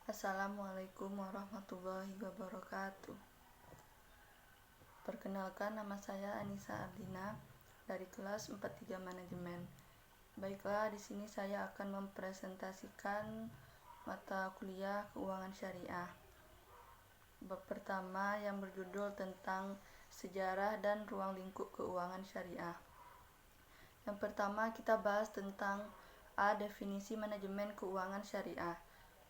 Assalamualaikum warahmatullahi wabarakatuh. Perkenalkan, nama saya Anissa Ardina dari kelas 43 Manajemen. Baiklah, di sini saya akan mempresentasikan mata kuliah Keuangan Syariah. Bab pertama yang berjudul tentang sejarah dan ruang lingkup keuangan syariah. Yang pertama kita bahas tentang definisi manajemen keuangan syariah.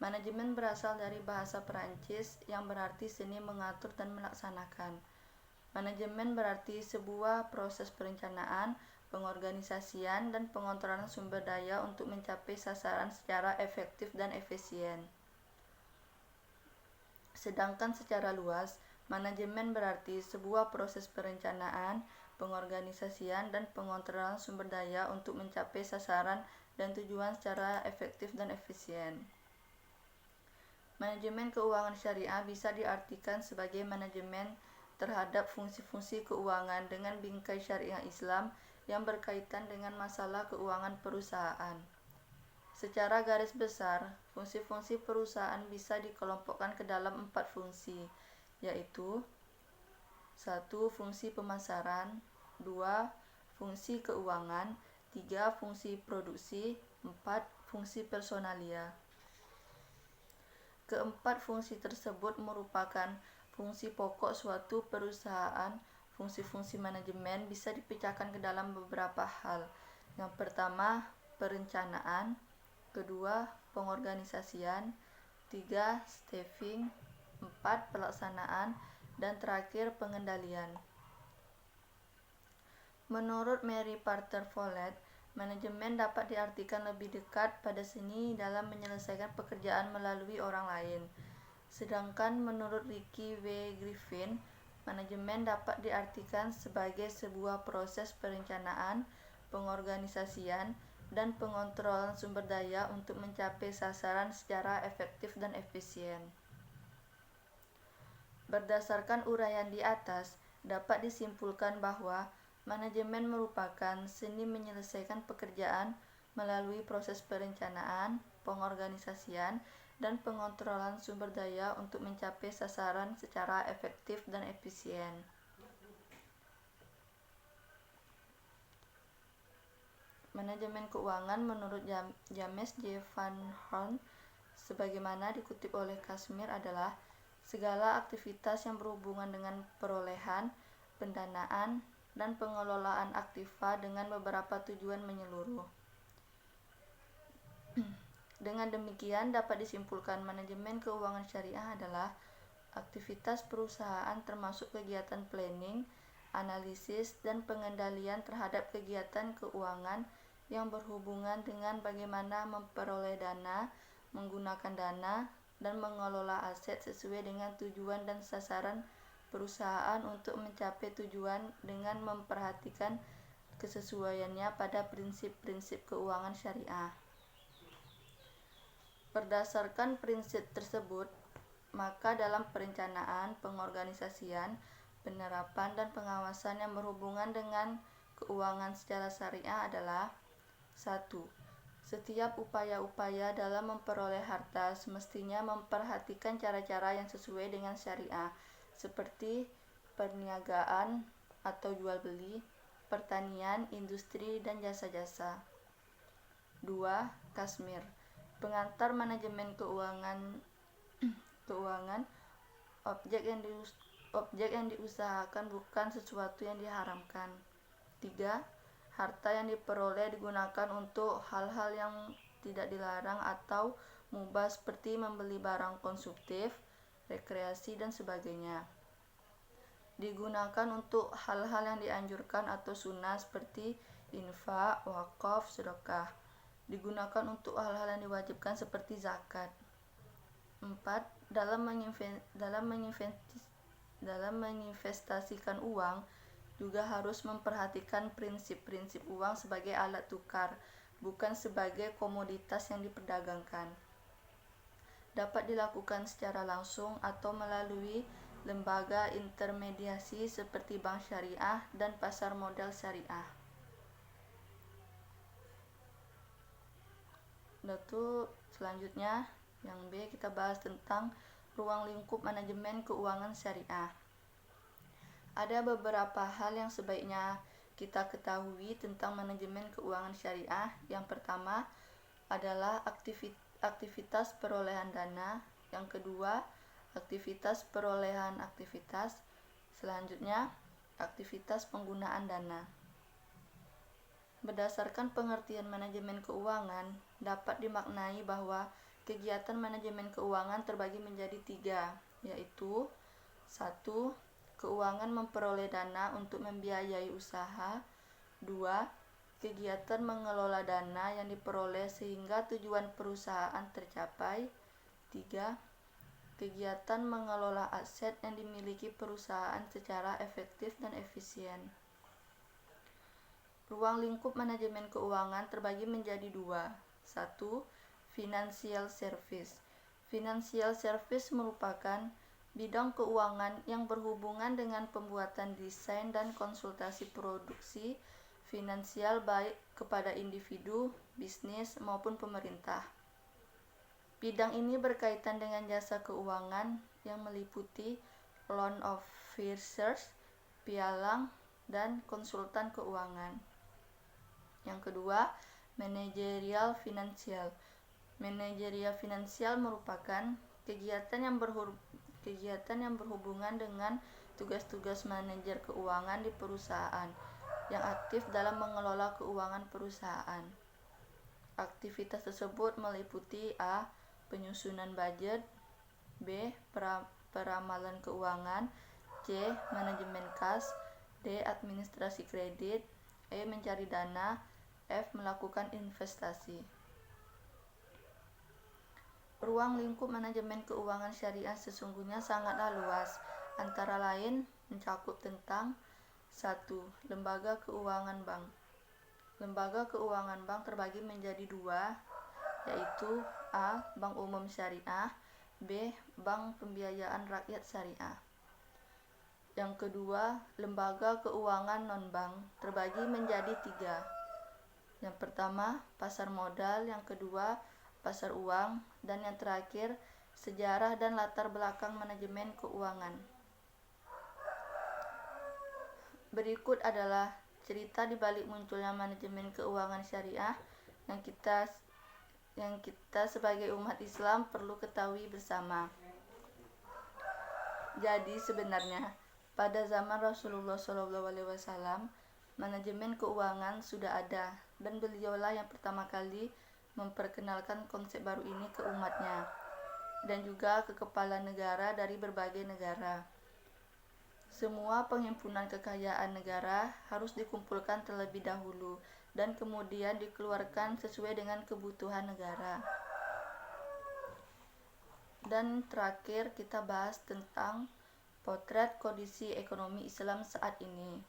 Manajemen berasal dari bahasa Perancis yang berarti seni mengatur dan melaksanakan. Manajemen berarti sebuah proses perencanaan, pengorganisasian, dan pengontrolan sumber daya untuk mencapai sasaran secara efektif dan efisien. Sedangkan secara luas, manajemen berarti sebuah proses perencanaan, pengorganisasian, dan pengontrolan sumber daya untuk mencapai sasaran dan tujuan secara efektif dan efisien. Manajemen keuangan syariah bisa diartikan sebagai manajemen terhadap fungsi-fungsi keuangan dengan bingkai syariah Islam yang berkaitan dengan masalah keuangan perusahaan. Secara garis besar, fungsi-fungsi perusahaan bisa dikelompokkan ke dalam 4 fungsi, yaitu 1. Fungsi pemasaran, 2. Fungsi keuangan, 3. Fungsi produksi, 4. Fungsi personalia. Keempat fungsi tersebut merupakan fungsi pokok suatu perusahaan. Fungsi-fungsi manajemen bisa dipecahkan ke dalam beberapa hal. Yang pertama, perencanaan, kedua, pengorganisasian, 3. Staffing, 4. Pelaksanaan, dan terakhir pengendalian. Menurut Mary Parter Follett, manajemen dapat diartikan lebih dekat pada seni dalam menyelesaikan pekerjaan melalui orang lain. Sedangkan menurut Ricky W. Griffin, manajemen dapat diartikan sebagai sebuah proses perencanaan, pengorganisasian, dan pengontrolan sumber daya untuk mencapai sasaran secara efektif dan efisien. Berdasarkan uraian di atas, dapat disimpulkan bahwa manajemen merupakan seni menyelesaikan pekerjaan melalui proses perencanaan, pengorganisasian, dan pengontrolan sumber daya untuk mencapai sasaran secara efektif dan efisien. Manajemen keuangan menurut James J. Van Horn, sebagaimana dikutip oleh Kashmir, adalah segala aktivitas yang berhubungan dengan perolehan, pendanaan, dan pengelolaan aktiva dengan beberapa tujuan menyeluruh. Dengan demikian dapat disimpulkan manajemen keuangan syariah adalah aktivitas perusahaan termasuk kegiatan planning, analisis, dan pengendalian terhadap kegiatan keuangan yang berhubungan dengan bagaimana memperoleh dana, menggunakan dana, dan mengelola aset sesuai dengan tujuan dan sasaran perusahaan untuk mencapai tujuan dengan memperhatikan kesesuaiannya pada prinsip-prinsip keuangan syariah. Berdasarkan prinsip tersebut, maka dalam perencanaan, pengorganisasian, penerapan, dan pengawasan yang berhubungan dengan keuangan secara syariah adalah 1. Setiap upaya-upaya dalam memperoleh harta semestinya memperhatikan cara-cara yang sesuai dengan syariah, seperti perniagaan atau jual beli, pertanian, industri, dan jasa-jasa. 2. Kashmir, pengantar manajemen keuangan, objek yang diusahakan bukan sesuatu yang diharamkan. 3. Harta yang diperoleh digunakan untuk hal-hal yang tidak dilarang atau mubah seperti membeli barang konsumtif, rekreasi, dan sebagainya. Digunakan untuk hal-hal yang dianjurkan atau sunnah seperti infak, wakaf, sedekah. Digunakan untuk hal-hal yang diwajibkan seperti zakat. 4. Dalam menginvestasikan uang juga harus memperhatikan prinsip-prinsip uang sebagai alat tukar, bukan sebagai komoditas yang diperdagangkan. Dapat dilakukan secara langsung atau melalui lembaga intermediasi seperti bank syariah dan pasar modal syariah. Lalu selanjutnya Yang B, kita bahas tentang ruang lingkup manajemen keuangan syariah. Ada beberapa hal yang sebaiknya kita ketahui tentang manajemen keuangan syariah. Yang pertama adalah aktivitas perolehan dana. Yang kedua, aktivitas perolehan aktivitas. Selanjutnya, aktivitas penggunaan dana. Berdasarkan pengertian manajemen keuangan, dapat dimaknai bahwa kegiatan manajemen keuangan terbagi menjadi 3, yaitu 1. Keuangan memperoleh dana untuk membiayai usaha. 2. Kegiatan mengelola dana yang diperoleh sehingga tujuan perusahaan tercapai. 3. Kegiatan mengelola aset yang dimiliki perusahaan secara efektif dan efisien. Ruang lingkup manajemen keuangan terbagi menjadi 2. 1. Financial service. Financial service merupakan bidang keuangan yang berhubungan dengan pembuatan desain dan konsultasi produksi finansial baik kepada individu, bisnis, maupun pemerintah. Bidang ini berkaitan dengan jasa keuangan yang meliputi loan officers, pialang, dan konsultan keuangan. Yang kedua, manajerial finansial. Manajerial finansial merupakan kegiatan yang berhubungan dengan tugas-tugas manajer keuangan di perusahaan yang aktif dalam mengelola keuangan perusahaan. Aktivitas tersebut meliputi A. Penyusunan budget, B. Peramalan keuangan, C. Manajemen kas, D. Administrasi kredit, E. Mencari dana, F. Melakukan investasi. Ruang lingkup manajemen keuangan syariah sesungguhnya sangatlah luas, antara lain mencakup tentang 1. Lembaga keuangan bank. Lembaga keuangan bank terbagi menjadi 2, yaitu A. Bank umum syariah, B. Bank pembiayaan rakyat syariah. Yang kedua, lembaga keuangan non-bank terbagi menjadi 3. Yang pertama, pasar modal, yang kedua, pasar uang, dan yang terakhir, sejarah dan latar belakang manajemen keuangan. Berikut adalah cerita di balik munculnya manajemen keuangan syariah yang kita sebagai umat Islam perlu ketahui bersama. Jadi sebenarnya pada zaman Rasulullah SAW, manajemen keuangan sudah ada, dan beliaulah yang pertama kali memperkenalkan konsep baru ini ke umatnya, dan juga ke kepala negara dari berbagai negara. Semua penghimpunan kekayaan negara harus dikumpulkan terlebih dahulu, dan kemudian dikeluarkan sesuai dengan kebutuhan negara. Dan terakhir kita bahas tentang potret kondisi ekonomi Islam saat ini.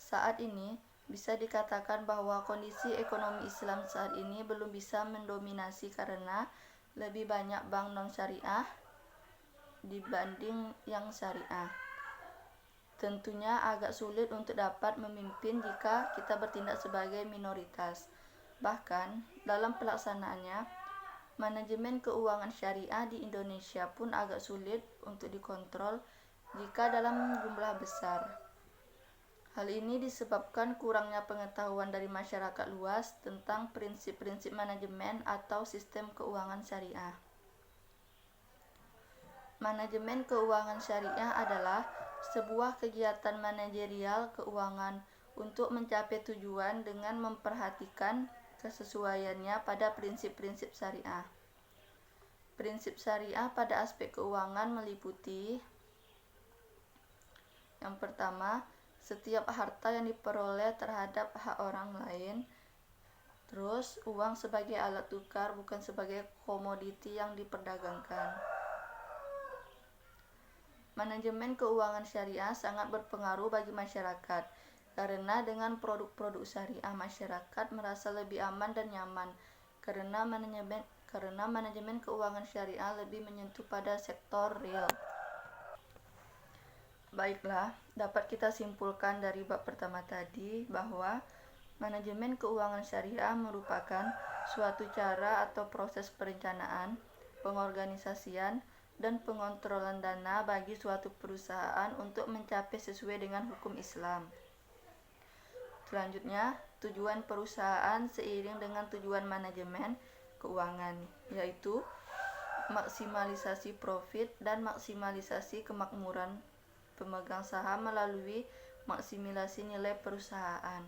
Saat ini bisa dikatakan bahwa kondisi ekonomi Islam saat ini belum bisa mendominasi karena lebih banyak bank non-syariah dibanding yang syariah. Tentunya agak sulit untuk dapat memimpin jika kita bertindak sebagai minoritas. Bahkan dalam pelaksanaannya, manajemen keuangan syariah di Indonesia pun agak sulit untuk dikontrol jika dalam jumlah besar. Hal ini disebabkan kurangnya pengetahuan dari masyarakat luas tentang prinsip-prinsip manajemen atau sistem keuangan syariah. Manajemen keuangan syariah adalah sebuah kegiatan manajerial keuangan untuk mencapai tujuan dengan memperhatikan kesesuaiannya pada prinsip-prinsip syariah. Prinsip syariah pada aspek keuangan meliputi: yang pertama, setiap harta yang diperoleh terhadap hak orang lain. Terus, uang sebagai alat tukar, bukan sebagai komoditi yang diperdagangkan. Manajemen keuangan syariah sangat berpengaruh bagi masyarakat, karena dengan produk-produk syariah masyarakat merasa lebih aman dan nyaman, karena manajemen keuangan syariah lebih menyentuh pada sektor real. Baiklah, dapat kita simpulkan dari bab pertama tadi bahwa manajemen keuangan syariah merupakan suatu cara atau proses perencanaan, pengorganisasian, dan pengontrolan dana bagi suatu perusahaan untuk mencapai sesuai dengan hukum Islam. Selanjutnya, tujuan perusahaan seiring dengan tujuan manajemen keuangan, yaitu maksimalisasi profit dan maksimalisasi kemakmuran pemegang saham melalui maksimalisasi nilai perusahaan.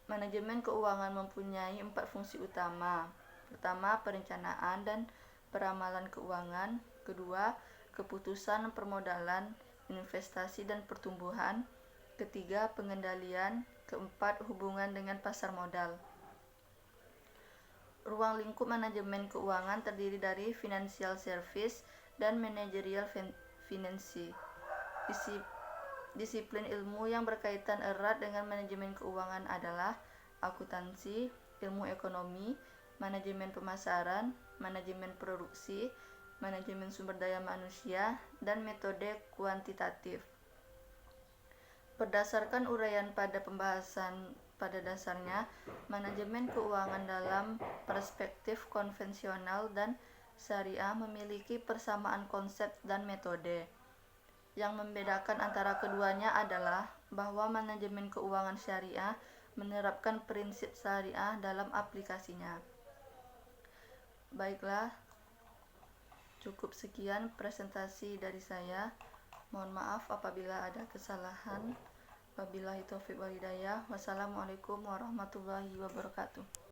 Manajemen keuangan mempunyai 4 fungsi utama. Pertama, perencanaan dan peramalan keuangan. Kedua, keputusan permodalan, investasi dan pertumbuhan. Ketiga, pengendalian. Keempat, hubungan dengan pasar modal. Ruang lingkup manajemen keuangan terdiri dari financial service dan managerial finance. Disiplin ilmu yang berkaitan erat dengan manajemen keuangan adalah akuntansi, ilmu ekonomi, manajemen pemasaran, manajemen produksi, manajemen sumber daya manusia, dan metode kuantitatif. Berdasarkan uraian pada pembahasan pada dasarnya, manajemen keuangan dalam perspektif konvensional dan syariah memiliki persamaan konsep dan metode. Yang membedakan antara keduanya adalah bahwa manajemen keuangan syariah menerapkan prinsip syariah dalam aplikasinya. Baiklah, cukup sekian presentasi dari saya. Mohon maaf apabila ada kesalahan. Wabillahi taufiq wal hidayah. Wassalamualaikum warahmatullahi wabarakatuh.